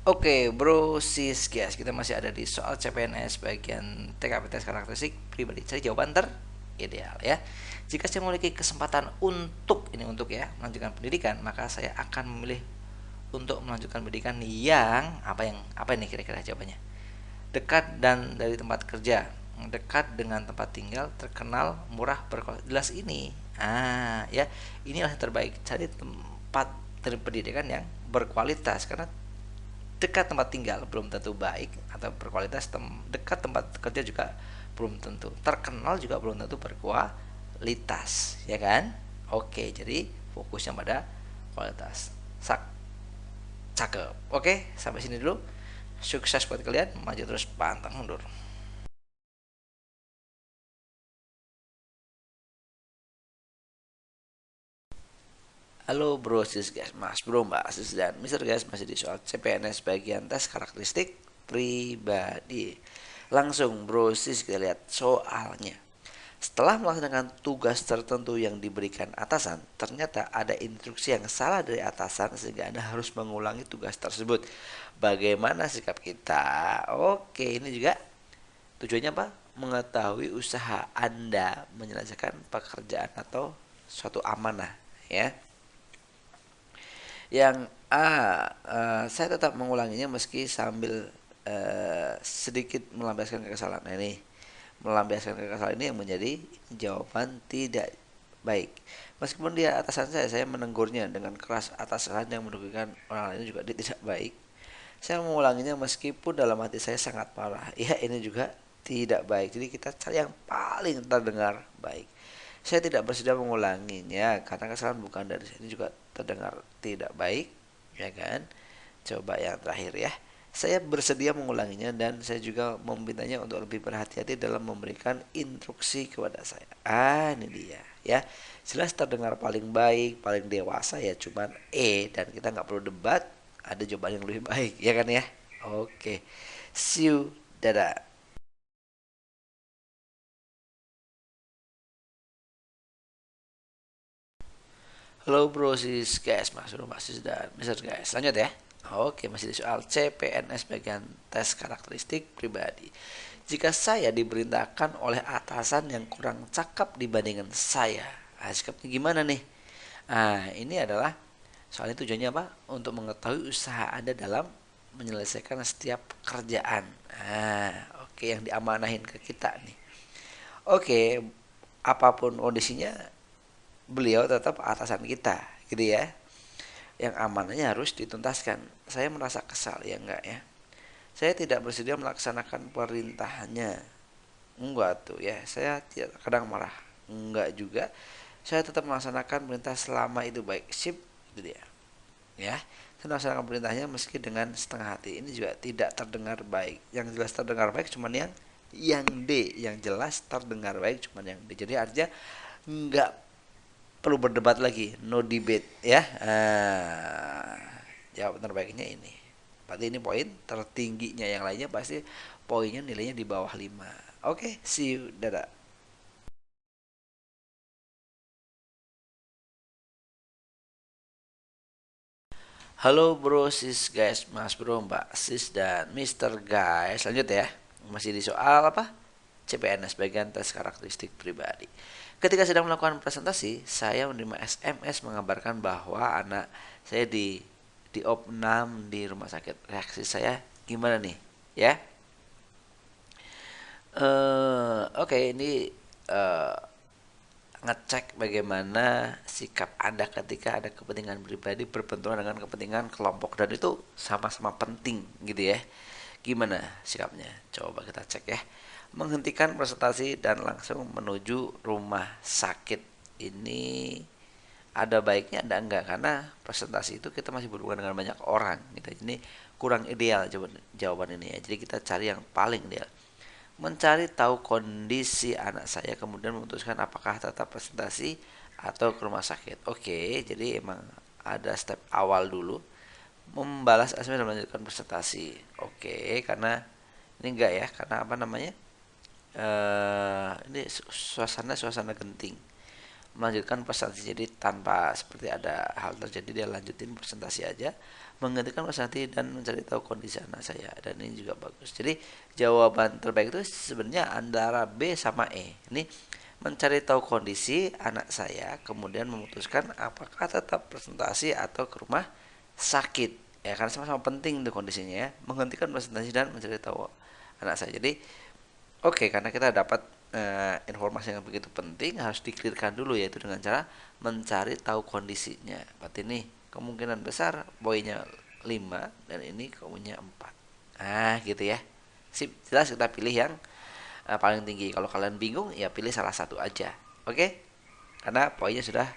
Oke, bro, sis, guys, kita masih ada di soal CPNS bagian TKP tes karakteristik pribadi. Cari jawaban ideal ya. Jika saya memiliki kesempatan untuk ya melanjutkan pendidikan, maka saya akan memilih untuk melanjutkan pendidikan yang apa ini kira-kira jawabannya? Dekat dan dari tempat kerja, dekat dengan tempat tinggal, terkenal, murah, berkualitas. Jelas ini. Ya, inilah yang terbaik. Cari tempat pendidikan yang berkualitas karena dekat tempat tinggal belum tentu baik atau berkualitas, dekat tempat kerja juga belum tentu, terkenal juga belum tentu berkualitas, ya kan? Oke, jadi fokusnya pada kualitas. Sak, cakep. Oke, sampai sini dulu. Sukses buat kalian, maju terus pantang mundur. Halo bro, sis guys, mas bro, mbak sis dan mister guys, masih di soal CPNS bagian tes karakteristik pribadi. Langsung bro, sis kita lihat soalnya. Setelah melaksanakan tugas tertentu yang diberikan atasan, ternyata ada instruksi yang salah dari atasan sehingga Anda harus mengulangi tugas tersebut. Bagaimana sikap kita? Oke, ini juga tujuannya apa? Mengetahui usaha Anda menyelesaikan pekerjaan atau suatu amanah, ya. Yang saya tetap mengulanginya meski sambil sedikit melampiaskan kekesalan. Nah, ini melampiaskan kekesalan ini yang menjadi jawaban tidak baik. Meskipun dia atasan saya menegurnya dengan keras atas kesalahan yang merugikan orang lain juga dia tidak baik. Saya mengulanginya meskipun dalam hati saya sangat marah. Ya, ini juga tidak baik. Jadi kita cari yang paling terdengar baik. Saya tidak bersedia mengulanginya karena kesalahan bukan dari saya. Ini juga terdengar tidak baik, ya kan? Coba yang terakhir ya. Saya bersedia mengulanginya dan saya juga memintanya untuk lebih berhati-hati dalam memberikan instruksi kepada saya. Ini dia ya. Jelas terdengar paling baik, paling dewasa ya cuman dan kita nggak perlu debat, ada jawaban yang lebih baik ya kan ya. Oke. See you. Dadah. Halo bro sis guys, mas bro mas sis dan mister guys. Lanjut ya. Oke, masih di soal CPNS bagian tes karakteristik pribadi. Jika saya diperintahkan oleh atasan yang kurang cakap dibandingkan saya, sikapnya gimana nih? Ini adalah soalnya tujuannya apa? Untuk mengetahui usaha Anda dalam menyelesaikan setiap pekerjaan. Oke, yang diamanahin ke kita nih. Oke, apapun kondisinya, beliau tetap atasan kita, gitu ya. Yang amanahnya harus dituntaskan. Saya merasa kesal ya enggak ya. Saya tidak bersedia melaksanakan perintahnya. Enggak tuh ya. Saya tidak kadang marah. Enggak juga. Saya tetap melaksanakan perintah selama itu baik. Sip, itu dia. Ya. Saya melaksanakan perintahnya meski dengan setengah hati. Ini juga tidak terdengar baik. Yang jelas terdengar baik cuman yang D, yang jelas terdengar baik cuman yang D. Jadi artinya enggak perlu berdebat lagi, no debate ya. Jawab terbaiknya ini. Berarti ini poin tertingginya, yang lainnya pasti poinnya nilainya di bawah 5. Oke, see you, dadah. Halo bro, sis guys, mas bro, mbak sis dan mister guys. Lanjut ya. Masih di soal apa? CPNS bagian tes karakteristik pribadi. Ketika sedang melakukan presentasi, saya menerima SMS mengabarkan bahwa anak saya di opnam di rumah sakit. Reaksi saya gimana nih? Ya. Oke, ini eh, ngecek bagaimana sikap Anda ketika ada kepentingan pribadi berbenturan dengan kepentingan kelompok dan itu sama-sama penting gitu ya. Gimana sikapnya? Coba kita cek ya. Menghentikan presentasi dan langsung menuju rumah sakit. Ini ada baiknya ada enggak karena presentasi itu kita masih berhubungan dengan banyak orang gitu. Ini kurang ideal jawaban ini ya. Jadi kita cari yang paling ideal. Mencari tahu kondisi anak saya kemudian memutuskan apakah tetap presentasi atau ke rumah sakit. Oke, jadi emang ada step awal dulu membalas SMS dan melanjutkan presentasi. Oke, karena ini enggak ya, karena apa namanya? Ini suasana genting. melanjutkan presentasi. Jadi tanpa seperti ada hal terjadi, dia lanjutin presentasi aja, menghentikan presentasi dan mencari tahu kondisi anak saya. Dan ini juga bagus. Jadi jawaban terbaik itu sebenarnya antara B sama E. Ini mencari tahu kondisi anak saya, kemudian memutuskan apakah tetap presentasi atau ke rumah sakit. Ya, karena sama-sama penting tuh kondisinya ya. Menghentikan presentasi dan mencari tahu anak saya. Jadi oke, karena kita dapat informasi yang begitu penting, harus diklirkan dulu, yaitu dengan cara mencari tahu kondisinya. Berarti nih kemungkinan besar poinnya 5 dan ini kamunya 4. Nah, gitu ya. Sip, jelas kita pilih yang paling tinggi. Kalau kalian bingung, ya pilih salah satu aja. Oke? Karena poinnya sudah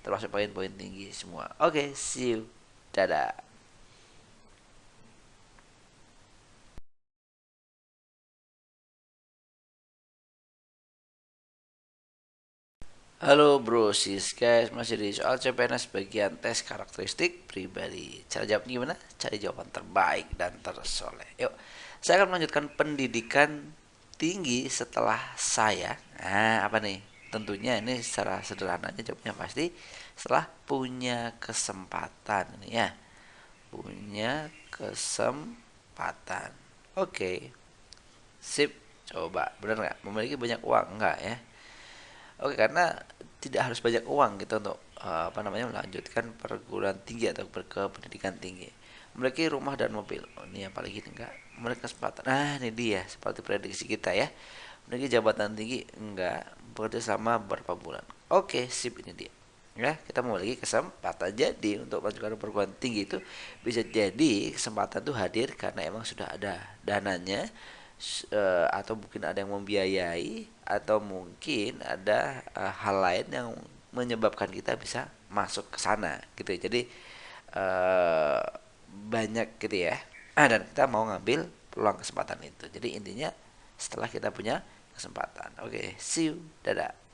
termasuk poin-poin tinggi semua. Oke, see you. Dadah. Halo bro, sis guys, masih di soal CPNS bagian tes karakteristik pribadi. Cara jawabnya gimana? Cari jawaban terbaik dan tersoleh. Yuk, saya akan melanjutkan pendidikan tinggi setelah saya. Nah, apa nih? Tentunya ini secara sederhananya jawabnya pasti setelah punya kesempatan ini ya. Punya kesempatan. Oke, sip. Coba, benar nggak? Memiliki banyak uang enggak ya? Oke, karena tidak harus banyak uang gitu untuk apa namanya melanjutkan perguruan tinggi atau ke pendidikan tinggi. Memiliki rumah dan mobil. Oh, ini yang paling gini enggak. Memiliki kesempatan. Nah, ini dia seperti prediksi kita ya. Memiliki jabatan tinggi enggak. Bekerja selama beberapa bulan. Oke, sip ini dia. Ya, kita memiliki kesempatan. Jadi untuk melanjutkan perguruan tinggi itu bisa jadi kesempatan itu hadir karena emang sudah ada dananya, atau mungkin ada yang membiayai, atau mungkin ada hal lain yang menyebabkan kita bisa masuk ke sana gitu ya. Jadi eh, banyak gitu ya. Dan kita mau ngambil peluang kesempatan itu. Jadi intinya setelah kita punya kesempatan. Oke, see you. Dadah.